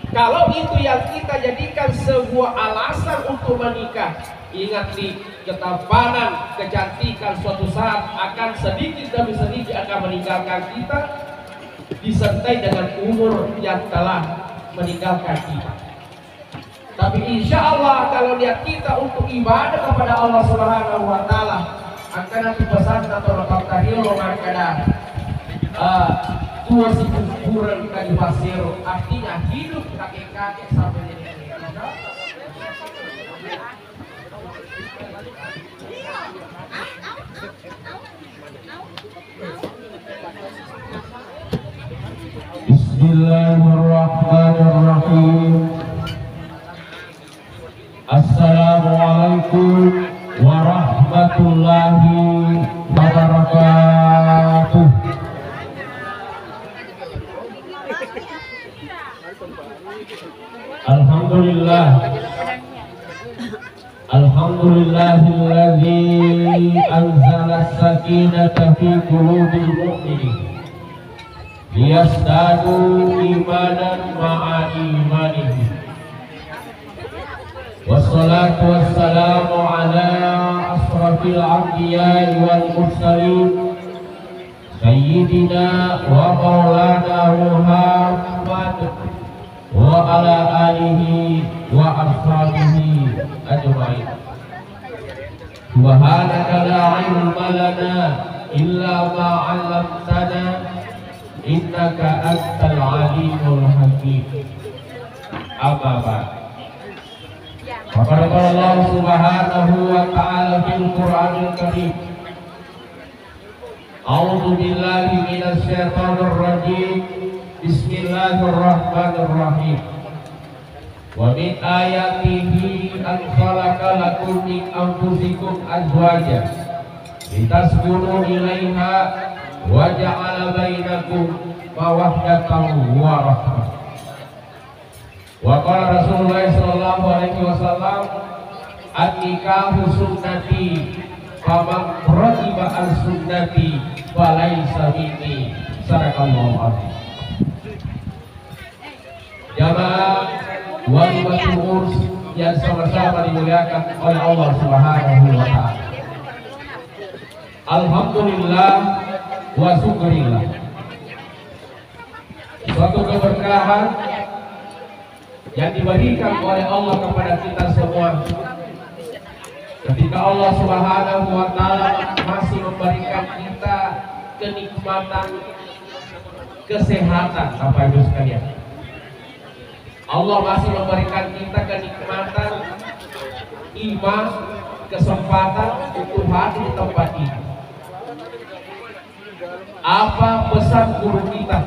Kalau itu yang kita jadikan sebuah alasan untuk menikah, ingat di ketampanan, kecantikan suatu saat akan sedikit demi sedikit akan meninggalkan kita, disertai dengan umur yang telah meninggalkan kita. Tapi insya Allah kalau niat kita untuk ibadah kepada Allah Subhanahu Wa Taala akan nanti pesan atau lepas tahil makanya tua si kuburan kita di pasir, artinya hidup kakek-kakek sampai nenek. Bismillahirrahmanirrahim. Assalamualaikum warahmatullahi wabarakatuh. Alhamdulillah. Alhamdulillahilladzi anzala as-sakinata fi qulubil mu'minin liyazdadu imanan ma'a imanihim. Wassalatu wassalamu ala asrafil anbiya'i wal mursalin sayyidina wa maulana Muhammad wa ala alihi wa ashabihi ajma'in. Subhanaka la ilma lana illa ma 'allamtana innaka antal alimul hakim. Amma ba'd. Qala Allah subhanahu wa ta'ala fil Qur'anil Karim. A'udzu billahi minasy syaithanir rajim. Bismillahirrahmanirrahim. Wa min ayatihi an khalaqa lakum min anfusikum azwajan litaskunu ilaiha wa ja'ala bainakum mawaddatan wa rahmah. Wa qala Rasulullah sallallahu alaihi wasallam an-nikahu sunnati faman raghiba an sunnati falaysa minni. Sadaqallahu alaihi. Jamaah walimatul urs yang sama-sama dimuliakan oleh Allah Subhanahu wa taala. Alhamdulillah wa syukurillah. Suatu keberkahan yang diberikan oleh Allah kepada kita semua ketika Allah Subhanahu wa taala masih memberikan kita kenikmatan kesehatan. Bapak Ibu sekalian, Allah masih memberikan kita kenikmatan iman, kesempatan untuk hadir di tempat ini. Apa pesan guru kita?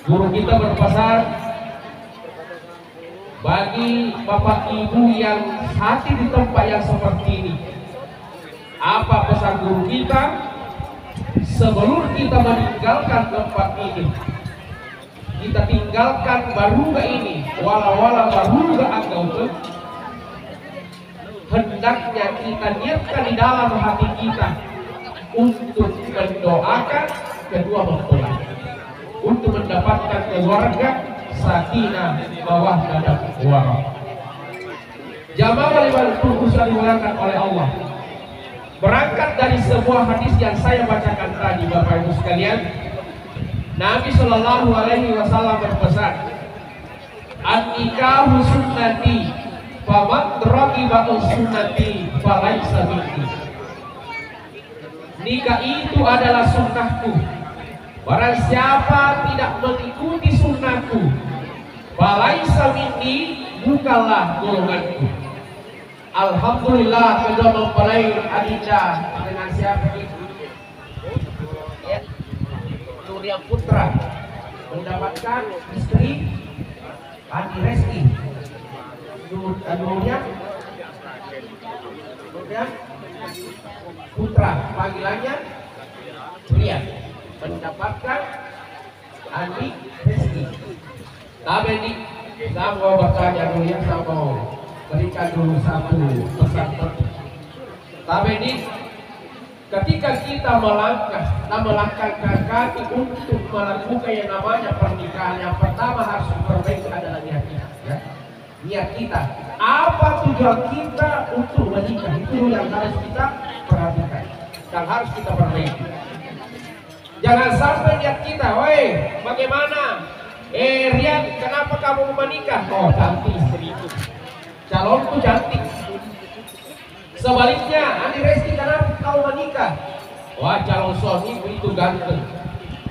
Guru kita berpesan bagi bapak ibu yang hadir di tempat yang seperti ini. Apa pesan guru kita? Sebelum kita meninggalkan tempat ini, kita tinggalkan baruga ini, wala-wala baruga agama, hendaknya kita niatkan di dalam hati kita untuk mendoakan kedua mempelai, untuk mendapatkan keluarga sakinah mawaddah dan warahmah. Jamaah waliwal khusus dimuliakan oleh Allah. Berangkat dari sebuah hadis yang saya bacakan tadi, Bapak Ibu sekalian, Nabi Shallallahu Alaihi Wasallam berpesan, "An-nikahu sunnati, faman raghiba an sunnati falaysa minni." Nikah itu adalah sunnahku. Barang siapa tidak mengikuti sunnahku, falaysa minni, bukanlah golonganku. Alhamdulillah, kedua mempelai Adinda dengan siapa itu? Surya Putra mendapatkan istri Adi Reski. Nurnya Putra, panggilannya Rian, mendapatkan Adi Reski. Tapi ini saya mau bertanya dulu ya, saya mau berikan dulu satu pesan penting. Tapi ini ketika kita melangkahkan kaki untuk melakukan yang namanya pernikahan, yang pertama harus diperbaiki adalah niat kita. Ya. Niat kita, apa tujuan kita untuk menikah, itu yang harus kita perhatikan dan harus kita perbaiki. Jangan sampai niat kita, woi, bagaimana? Rian, kenapa kamu mau menikah? Oh, cantik istri itu, calonku cantik. Sebaliknya, Andi Resti, kenapa kau menikah? Wah, calon suamiku itu ganteng.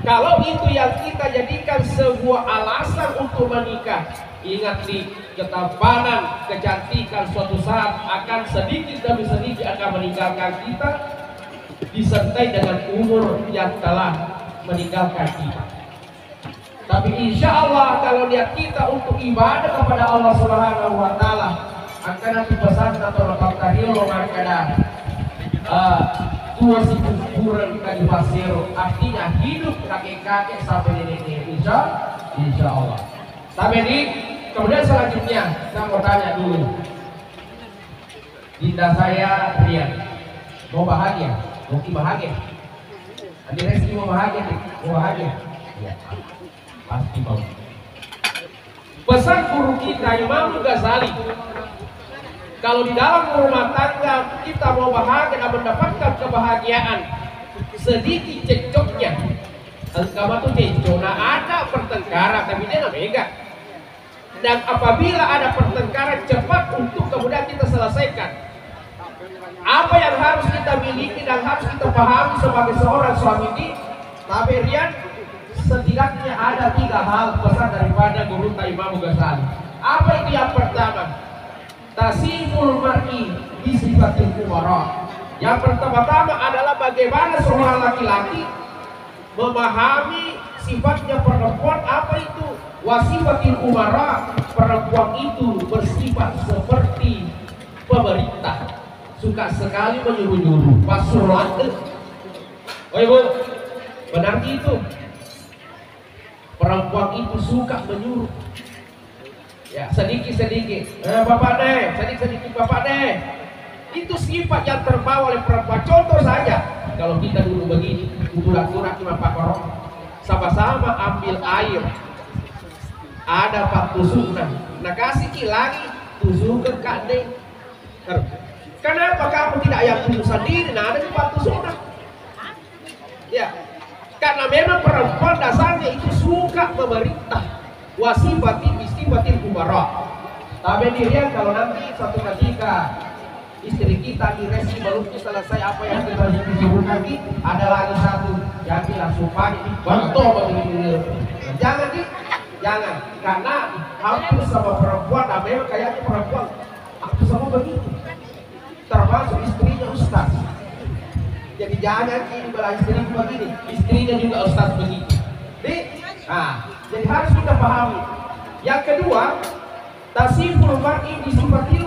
Kalau itu yang kita jadikan sebuah alasan untuk menikah, ingat di ketampanan, kecantikan suatu saat akan sedikit demi sedikit akan meninggalkan kita, disertai dengan umur yang telah meninggalkan kita. Tapi insya Allah kalau niat kita untuk ibadah kepada Allah Subhanahu Wa Taala, akan nanti pesan atau lepas tadi lo makada tua si kuburan kita dipasir, artinya hidup kakek-kakek sampai nenek-nenek, insya Allah. Tapi kemudian selanjutnya saya mau tanya dulu, Dinda saya Rian, mau bahagia, mau bahagia, Andi Reski mau bahagia, ya, pasti mau. Pesan guru kita Imam Ghazali, kalau di dalam rumah tangga kita mau bahagia dan mendapatkan kebahagiaan, sedikit cekcoknya, agama tuh cekcok, ada pertengkaran tapi dia nggak mega. Dan apabila ada pertengkaran, cepat untuk kemudian kita selesaikan. Apa yang harus kita miliki dan harus kita pahami sebagai seorang suami ini, tapi Rian, setidaknya ada 3 hal pesan daripada guru Imam Ghazali. Apa itu yang pertama? Tasiful mar'i bisifatil umara. Yang pertama-tama adalah bagaimana seorang laki-laki memahami sifatnya perempuan. Apa itu? Wasifatil umara, perempuan itu bersifat seperti pemerintah, suka sekali menyuruh-nyuruh, pasuruan. Oh ibu, benar itu? Perempuan itu suka menyuruh. Ya, sedikit-sedikit, bapak deh, sedikit-sedikit bapak deh. Itu sifat yang terbawa oleh perempuan. Contoh saja, kalau kita dulu begini, kuturak-turak cuma Pak Korong, sama-sama ambil air, ada Pak tusuknya, nah kasih lagi tusukkan Kak Deng. Kenapa kamu tidak yang tusuk sendiri? Nah ada Pak tusuknya. Ya, karena memang perempuan dasarnya itu suka memerintah. Wasifatin istifatin kubara. Tapi dilihat kalau nanti suatu ketika istri kita di resi belum selesai apa yang kita disebut lagi, ada lagi satu yang langsung pagi bantu begini. Jangan, karena hampir sama perempuan, nah memang kayaknya perempuan hampir sama begitu, termasuk istrinya ustaz. Jadi jangan ini belah istrinya begini, istrinya juga ustaz begitu. Jadi harus kita pahami. Yang kedua, tasiful mar'i bisifatil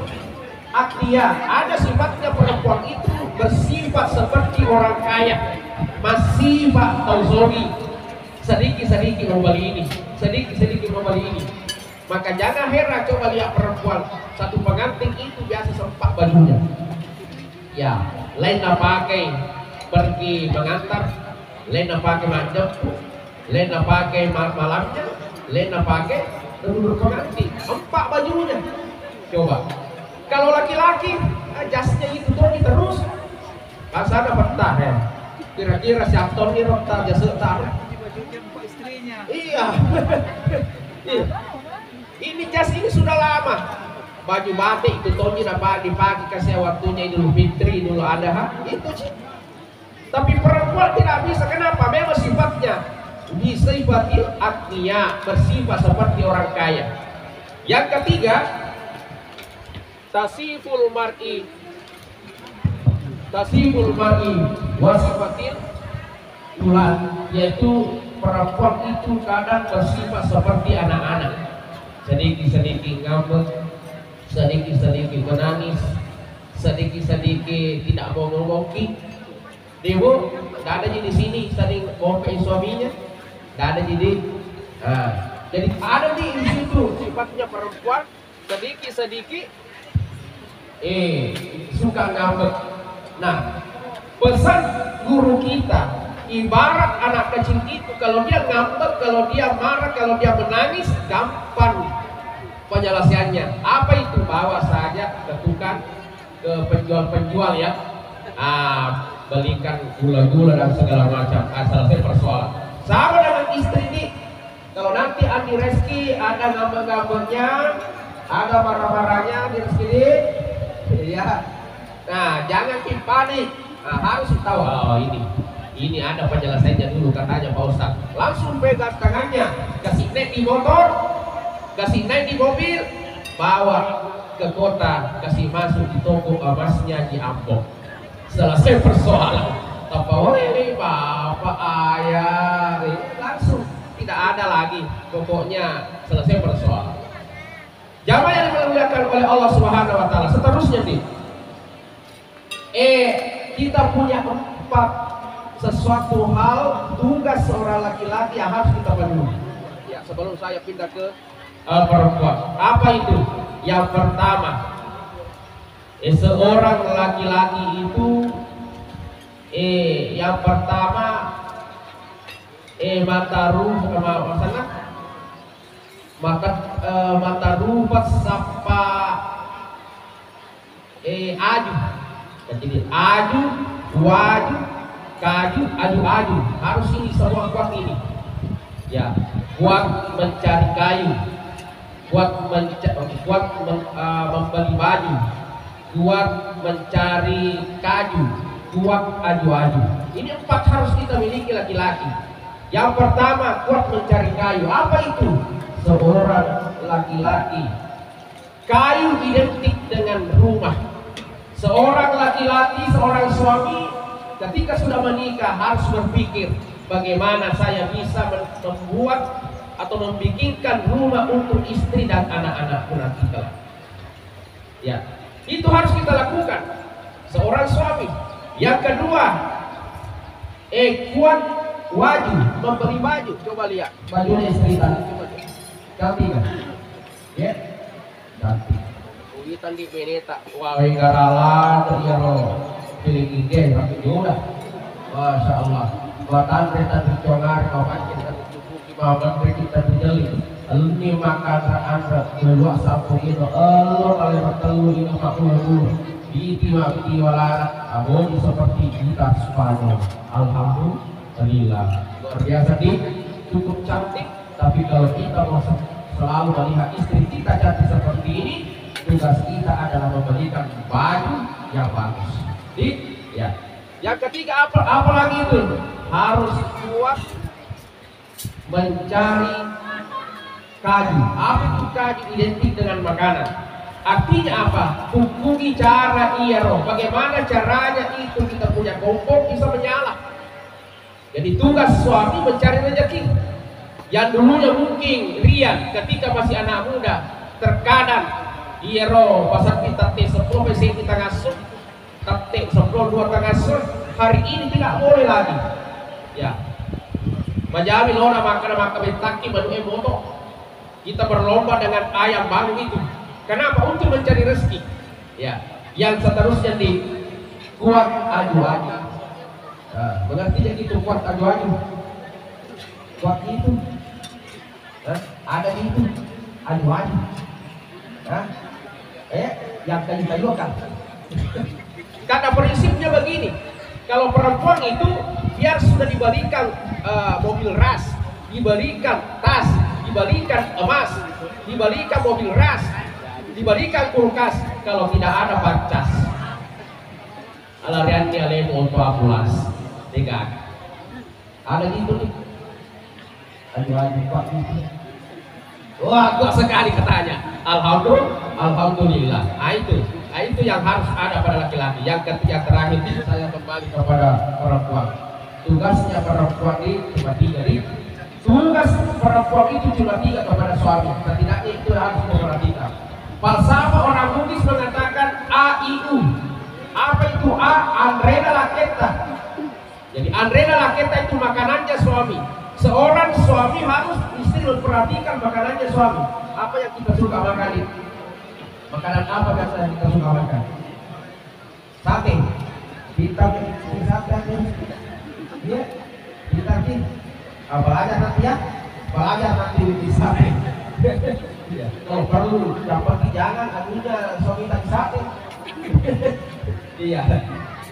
aktiya. Ada sifatnya perempuan itu bersifat seperti orang kaya, masih Pak Tauzogi, sedikit-sedikit mau beli ini, sedikit-sedikit mau beli ini. Maka jangan heran coba lihat perempuan satu pengantin itu biasa sempat bajunya. Ya, lain pakai pergi mengantar, lain pakai menjemput, lain pakai malamnya, lain pakai duduk pengantin, empat bajunya. Coba, kalau laki-laki jasnya itu terus, masa ada petah ya. Kira-kira siapa ini petah jasa taruh? Iya. Ini jas ini sudah lama. Baju batik itu Tony dapat dipakai kasih waktunya Idul Fitri dulu ada itu sih. Tapi perempuan tidak bisa. Kenapa? Memang sifatnya bisifatil akniya, bersifat seperti orang kaya. Yang ketiga, tasiful mar'i wasifatil ulan, yaitu perempuan itu kadang bersifat seperti anak-anak, sedikit-sedikit ngambek, sedikit-sedikit menangis, sedikit-sedikit tidak mau ngomoki. Ibu, tidak ada di sini sering ngomongin suaminya, tidak ada jadi. Jadi ada di situ sifatnya perempuan sedikit-sedikit suka ngambek. Nah, Pesan guru kita, ibarat anak kecil itu kalau dia ngambek, kalau dia marah, kalau dia menangis, gampang penyelesaiannya. Apa itu? Bawa saja ke tukang, ke penjual-penjual ya, belikan gula-gula dan segala macam, selesai persoalan. Sama dengan istri ini, kalau nanti Andi Reski ada ngambek-ngambeknya, ada marah-marahnya di Reski, ya, nah jangan panik, harus tahu, oh ini ada penyelesaiannya dulu katanya Pak Ustaz. Langsung pegang tangannya, kasih naik di motor, kasih naik di mobil, bawa ke kota, kasih masuk di toko emasnya di Ambon. Selesai persoalan. Tahu ini bapak ayah, langsung tidak ada lagi. Pokoknya selesai persoalan. Jamaah yang dimuliakan oleh Allah Subhanahu Wa Taala. Seterusnya nih, kita punya 4 sesuatu hal tugas seorang laki-laki yang harus kita penuhi. Ya, sebelum saya pindah ke perempuan. Apa itu? Yang pertama, seorang laki-laki itu yang pertama mata rupat sapa aju. Jadi aju, waju, kaju, aju. Harus ini semua kuat ini. Ya, kuat mencari kayu, kuat membeli baju, kuat mencari kaju, kuat aju. Ini 4 harus kita miliki laki-laki. Yang pertama, kuat mencari kayu. Apa itu? Seorang laki-laki, kayu identik dengan rumah. Seorang laki-laki, seorang suami ketika sudah menikah harus berpikir bagaimana saya bisa membuat atau membikinkan rumah untuk istri dan anak-anakku nanti kelak. Ya, itu harus kita lakukan. Seorang suami. Yang kedua, kuat wajib membeli baju. Coba lihat bajunya istri tadi. Coba lihat. Ganti kan? Ya, ganti. Uitan di meneta. Wah, engaralan terjero. Pilih ide, tapi udah. Masya Allah. Buatan kita dicongar, kau kan kita dicukupi, makan kita dijeli. Ini makan anda keluar sapu itu. Allah kalian bertelu ini makhluk dulu. Biti wala abon seperti kita Spanyol. Alhamdulillah. Luar biasa nih, cukup cantik. Tapi kalau kita mau selalu melihat istri kita cantik seperti ini, tugas kita adalah memberikan baju yang bagus. Ya. Yang ketiga apa lagi itu? Harus kuat mencari kaju. Apa itu kaju? Identik dengan makanan. Artinya apa? Hubungi cara bagaimana caranya itu kita punya kompor bisa menyala. Jadi tugas suami mencari rezeki. Yang dulunya mungkin rian ketika masih anak muda, terkadang pasal kita T10 kita ngasuh, tapi 10 2 ngasuh, hari ini tidak boleh lagi. Ya, majami lona makan betaki manu emoto. Kita berlomba dengan ayam baru itu. Kenapa? Untuk mencari rezeki. Ya, yang seterusnya di kuat aju. Mengerti jadi itu kuat aju. Kuat itu. Ada itu aju. Yang kayu kan. Karena prinsipnya begini. Kalau perempuan itu biar sudah dibalikan mobil ras, dibalikan tas, dibalikan emas, dibalikan mobil ras, dibalikan kulkas, kalau tidak ada bacas. Alariannya lemo untuk apulas, tiga. Ada gitu nih. Aju Pak. Wah, kuat sekali katanya. Alhamdulillah. Itu yang harus ada pada laki-laki. Yang ketiga terakhir saya kembali kepada perempuan. Tugasnya perempuan itu cuma 3. Tugas perempuan itu cuma 3 kepada suami. Setidaknya itu harus diperhatikan. Falsafah orang Bugis mengatakan AIU. Apa itu A? Andrena Laketa. Jadi Andrena Laketa itu makanannya suami. Seorang suami harus istri memperhatikan makanannya suami. Apa yang kita suka makan itu? Makanan apa yang kita suka makan? Sate, Kita bisa ya, kita sih belajar nanti ya, belajar nanti bisa. Ya, kalau perlu dapat jangan anunya suami tak sate. Iya,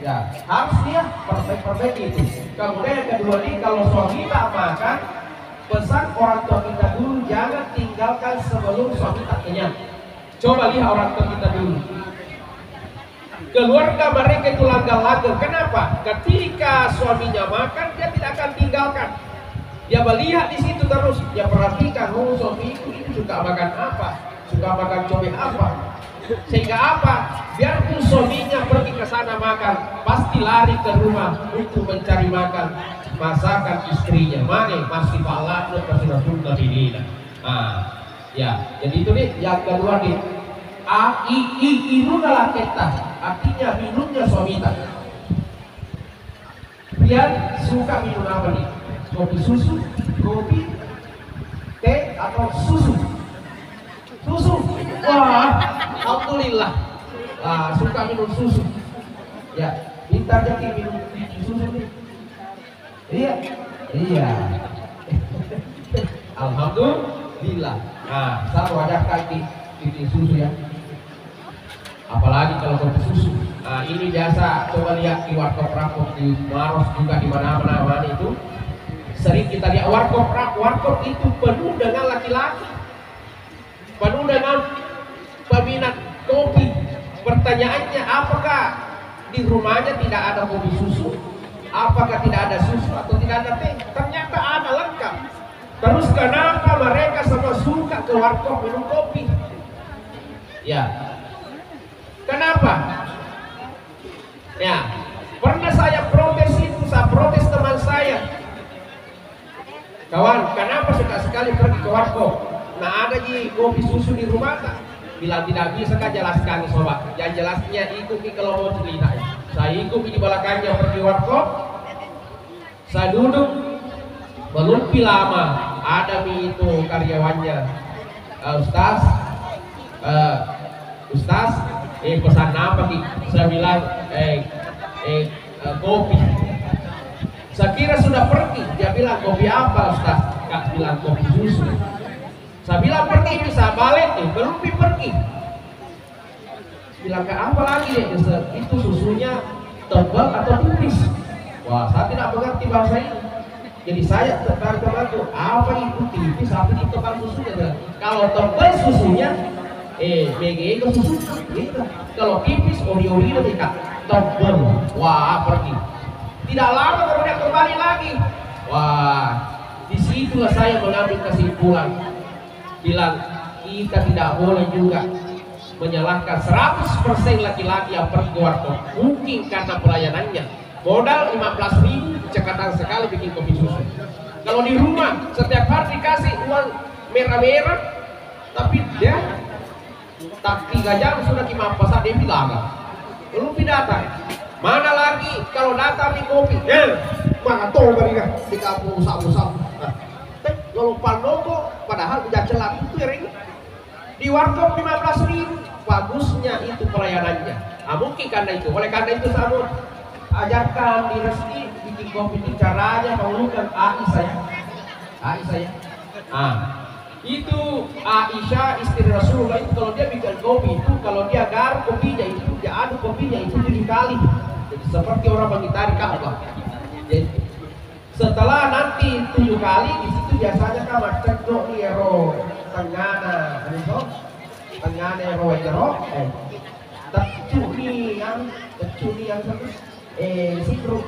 ya harus dia perbaiki itu. Kemudian yang kedua nih, kalau suami tak makan, pesan orang tua kita dulu jangan tinggalkan sebelum suami tak kenyang. Coba lihat orang tua kita dulu. Keluarga mereka itu langgar-langgar. Kenapa? Ketika suaminya makan, dia tidak akan tinggalkan. Dia melihat di situ terus. Dia perhatikan, oh suamiku ini suka makan apa, suka makan cobek apa. Sehingga apa? Biarpun suaminya pergi ke sana makan, pasti lari ke rumah untuk mencari makan masakan istrinya. Mana masih pahala pasti rasulullah ini. Ya, jadi itu nih yang kedua nih. Inunalah kita, artinya minumnya suami tak. Dia suka minum apa nih? Kopi susu, kopi, teh atau susu? Susu. Wah, alhamdulillah. Suka minum susu. Ya, kita jadi minum susu nih. Iya. Alhamdulillah. Saya wajarkan di susu ya. Apalagi kalau kopi susu. Ini biasa, coba lihat di warkop-warkop di Maros juga di mana-mana itu. Sering kita lihat warkop itu penuh dengan laki-laki, penuh dengan peminat kopi. Pertanyaannya, apakah di rumahnya tidak ada kopi susu? Apakah tidak ada susu atau tidak ada teh? Ternyata ada, lengkap. Terus kenapa mereka semua suka ke warkop minum kopi? Ya, kenapa? Ya, pernah saya protes itu, saya protes teman saya. Kawan, kenapa suka sekali pergi ke warkop? Nah, ada kopi susu di rumah tak? Bila tidak bisa kan jelaskan sobat. Yang jelasnya ikuti kalau mau cerita. Saya ikuti di belakangnya pergi warkop. Saya duduk belum lama ada itu karyawannya. Ustaz, pesan apa nih? Saya bilang kopi. Saya kira sudah pergi. Dia bilang kopi apa Ustaz? Kak bilang kopi susu. Saya bilang pergi, bisa balik nih, belum pergi. Bilang ke apa lagi ya? Itu susunya tebal atau tipis? Wah, saya tidak mengerti bahasa ini. Jadi saya tertarik itu apa itu tipis, apa itu tebal susunya? Kalau tebal susunya, BG ke susu. Gitu. Kalau tipis, ori-ori itu tidak tebal. Wah, pergi. Tidak lama kemudian kembali lagi. Wah, disitulah saya mengambil kesimpulan. Bilang kita tidak boleh juga menyalahkan 100% laki-laki yang pergi ke warkop. Mungkin karena pelayanannya. Modal 15.000 cekatan sekali bikin kopi susu. Kalau di rumah setiap hari dikasih uang merah-merah, tapi dia tak 3 jam sudah pasar dia bilang belum datang. Mana lagi kalau datang di kopi? Mana tahu mereka di kampung usap-usap. Kalau panopo padahal udah celat itu ya ini. Di warkop 15.000. Bagusnya itu pelayanannya. Mungkin karena itu. Oleh karena itu saya ajarkan di Resti bikin kopi itu caranya menggunakan Aisyah. Itu Aisyah istri Rasulullah itu kalau dia bikin kopi itu kalau dia garuk kopinya itu dia aduk kopinya itu 7 kali. Jadi seperti orang mengitari Ka'bah. Jadi setelah nanti 7 kali di situ biasanya kamar cedok di ero tengana, tengana ero ero, tercuri yang sikruk.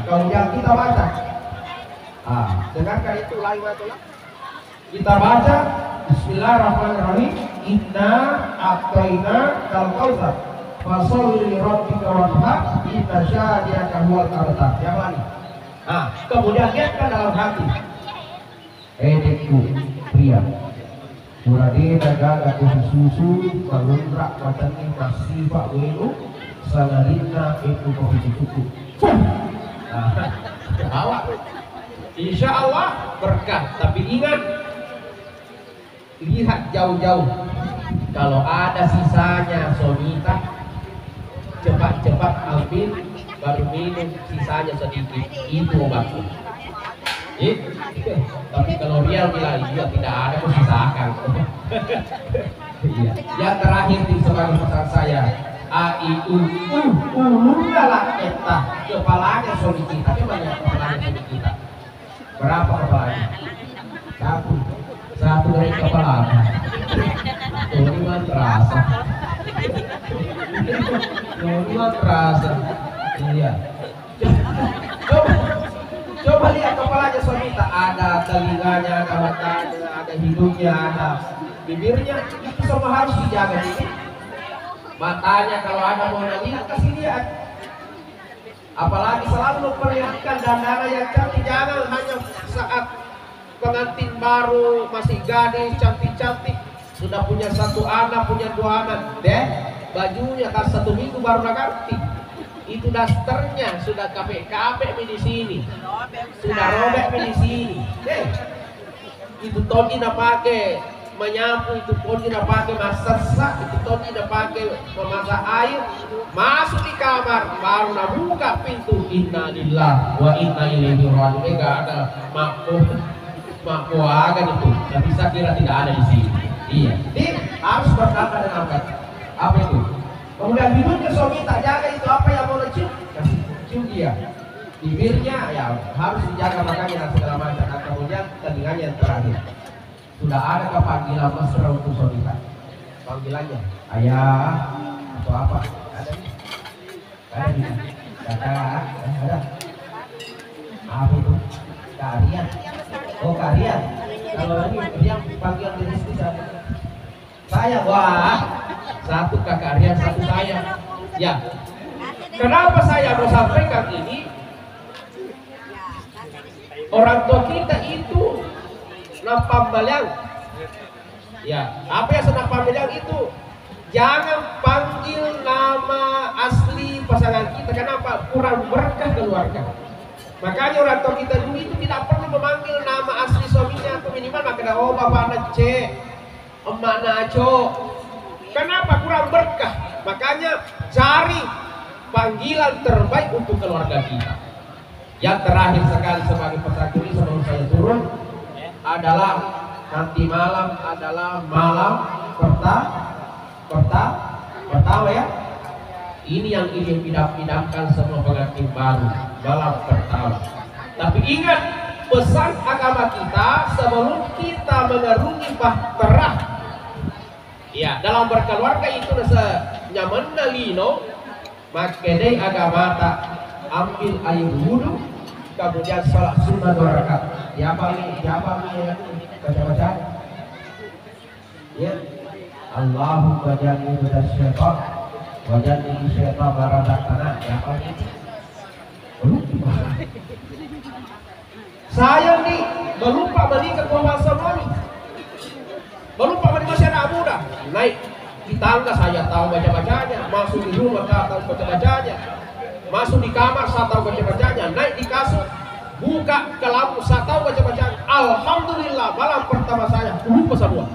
Kalau yang kita baca, dengarkan itu lain itulah. Kita baca Bismillahirrahmanirrahim. Inna a'tayna kal kautsar fasholli li rabbika wanhar inna syani'aka huwal abtar. Yang lain. Kemudian lihatkan dalam hati. Dekku pria Murade daga susu Kalundrak matani masih pak welu Sangarina itu kopi cukup. Awak Insya Allah berkah. Tapi ingat, lihat jauh-jauh. Kalau ada sisanya sonita, cepat-cepat ambil baru minum sisanya sedikit, itu obatnya. Tapi kalau dia bilang iya tidak ada, kok sisakan. Iya. Yang terakhir di sebagai pesan saya, ulunglah kita kepalanya suami kita. Gimana kepalanya suami kita? Berapa kepalanya? Satu dari kepala. Cuma terasa. Cuma terasa. Iya. Coba lihat kepalanya suami kita, ada telinganya, ada matanya, ada hidungnya, ada bibirnya, itu semua harus dijaga. Matanya kalau ada mau lihat kasih lihat. Apalagi selalu memperlihatkan dandana yang cantik, jangan hanya saat pengantin baru masih gadis cantik-cantik, sudah punya satu anak, punya dua anak, bajunya kan 1 minggu baru ganti. Itu dasternya sudah kapek-kapek di sini, sudah robek di sini. Itu Tony nak pakai menyapu, itu Tony nak pakai masak, itu Tony nak pakai memasak air, masuk di kamar baru nak buka pintu, innalillah wa inna ilaihi raji'un. Enggak ada makmuagan itu, tapi saya kira tidak ada di sini. Iya, jadi harus berkata dengan apa itu? Kemudian hidungnya suami tak jaga, itu apa yang mau cium, kasih cium dia. Bibirnya ya harus dijaga, makanya dan segala macam. Dan kemudian telinganya yang terakhir, sudah ada panggilan mesra untuk suami kita. Panggilannya ayah atau apa? Ada nih? Ada nih? Ada. Apa itu? Karian. Oh karian. Kalau ini dia panggil diri sendiri. Saya wah. Satu kakak Rian, satu saya. Ya. Kenapa saya mau sampaikan ini? Orang tua kita itu nampambaliang. Ya, apa yang senang pambaliang itu? Jangan panggil nama asli pasangan kita. Kenapa? Kurang berkah keluarga. Makanya orang tua kita dulu itu tidak perlu memanggil nama asli suaminya, atau minimal makanya bapak anak C, emak naco. Kenapa? Kurang berkah. Makanya cari panggilan terbaik untuk keluarga kita. Yang terakhir sekali sebagai pesan ini sebelum saya turun adalah nanti malam adalah malam pertama ya. Ini yang ingin idam-idamkan semua pengantin baru, malam pertama. Tapi ingat pesan agama kita sebelum kita mengarungi bahtera. Ya, dalam berkeluarga itu nyaman lino, makanya agama tak ambil air wudhu, kemudian sholat sunnah 2 rakaat. Ya apa nih ya baca-baca. Ya, Allahumma janni minasyaitan wa janni syaitan barazaqana. Ya apa nih? Saya nih melupa menikah kewal suami. Melupa pada masih anak muda, naik di tangga saya tahu baca-bacanya, masuk di rumah saya tahu baca-bacanya, masuk di kamar saya tahu baca-bacanya, naik di kasur, buka ke lampu saya tahu baca-bacanya. Alhamdulillah malam pertama saya lupa semua.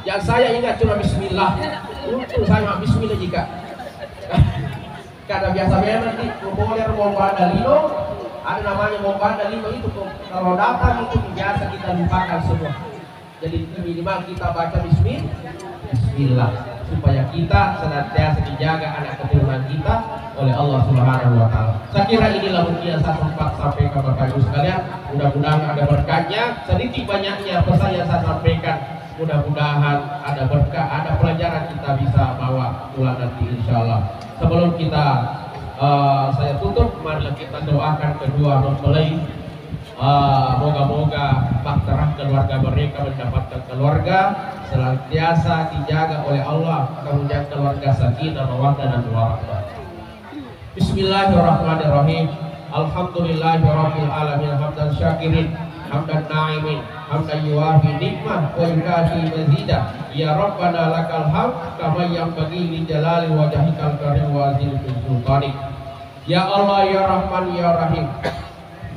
Yang saya ingat cuma bismillah. Untung saya bismillah jika. Karena biasa memang di populer Mombanda Lino, ada namanya Mombanda Lino itu kalau datang itu biasa kita lupakan semua. Jadi minimal kita baca bismillah supaya kita senantiasa dijaga anak keturunan kita oleh Allah Subhanahu wa taala. Saya kira inilah mungkin saya sempat sampaikan Bapak Ibu sekalian. Mudah-mudahan ada berkahnya, sedikit banyaknya pesan yang saya sampaikan. Mudah-mudahan ada berkah, ada pelajaran kita bisa bawa pulang nanti insyaallah. Sebelum kita saya tutup, mari kita doakan kedua mempelai. Moga-moga bahtera keluarga mereka mendapatkan keluarga senantiasa dijaga oleh Allah, kemudian keluarga sakinah, mawaddah dan warahmah. Bismillahirrahmanirrahim. Alhamdulillahirabbil alamin hamdan syakirin hamdan na'imin hamdan yuwafi nikmah wa yukafi mazidah. Ya Rabbana lakal hamd kama yanbaghi li jalali wajhikal karim wa azil sultanik. Ya Allah ya Rahman ya Rahim,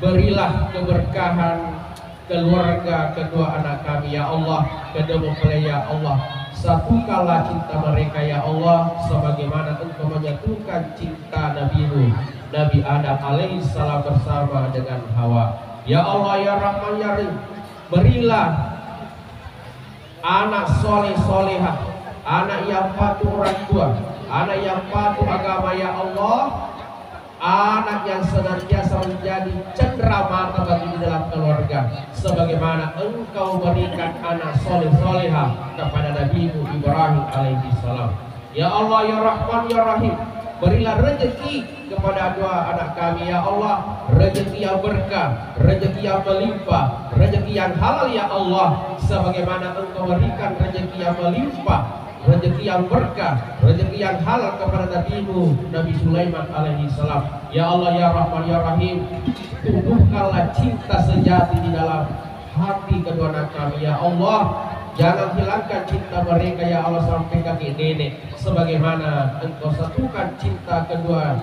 berilah keberkahan keluarga kedua anak kami ya Allah, kedua mempelai ya Allah. satukanlah cinta mereka ya Allah, sebagaimana Engkau menyatukan cinta Nabi-Mu Nabi Adam alaihissalam bersama dengan Hawa. Ya Allah ya Rahman ya Rahim, berilah anak soleh solehah, anak yang patuh orang tua, anak yang patuh agama ya Allah, anak yang senantiasa menjadi cendera mata bagi di dalam keluarga, sebagaimana Engkau berikan anak soleh solehah kepada Nabi-Mu Ibrahim alaihissalam. Ya Allah ya Rahman ya Rahim, berilah rezeki kepada dua anak kami ya Allah, rezeki yang berkah, rezeki yang melimpah, rezeki yang halal ya Allah, sebagaimana Engkau berikan rezeki yang melimpah, rezeki yang berkah, rezeki yang halal kepada Nabi-Mu Nabi Sulaiman alaihi salam. Ya Allah ya Rahman ya Rahim, tumbuhkanlah cinta sejati di dalam hati kedua anak kami ya Allah. Jangan hilangkan cinta mereka ya Allah sampai kakek nenek, sebagaimana Engkau satukan cinta kedua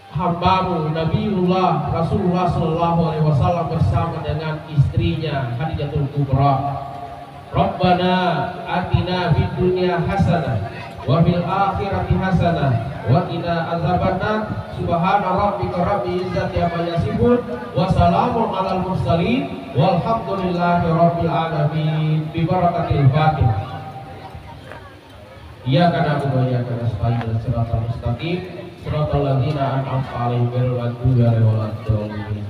hamba-Mu Nabiullah Rasulullah sallallahu alaihi wasallam bersama dengan istrinya Khadijatul Kubra. Rabbana atina fid dunya hasanah wa fil akhirati hasanah wa qina azabannar. Subhana rabbika rabbil izzati amma yasifun wa salamun alal mursalin walhamdulillahi rabbil alamin. Bi barakatil Fatihah. Iyyaka na'budu wa iyyaka nasta'in, shiratal mustaqim, shiratal ladzina an'amta 'alaihim ghairil maghdubi 'alaihim waladdallin.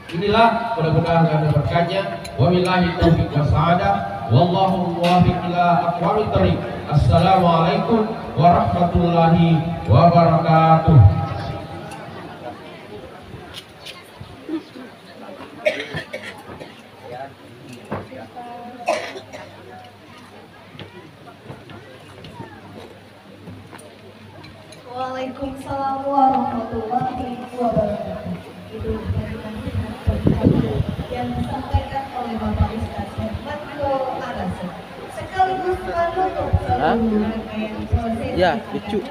Inilah mudah-mudahan ada berkahnya. Wabillahi taufiq wassadah. Wallahu muwaffiq ila aqwamit thoriq. Assalamualaikum warahmatullahi wabarakatuh. Waalaikumsalam warahmatullahi wabarakatuh. Itu yang disampaikan oleh Bapak Ustaz Hermanto Arasa sekaligus menutup seluruh rangkaian prosesi ya, lucu.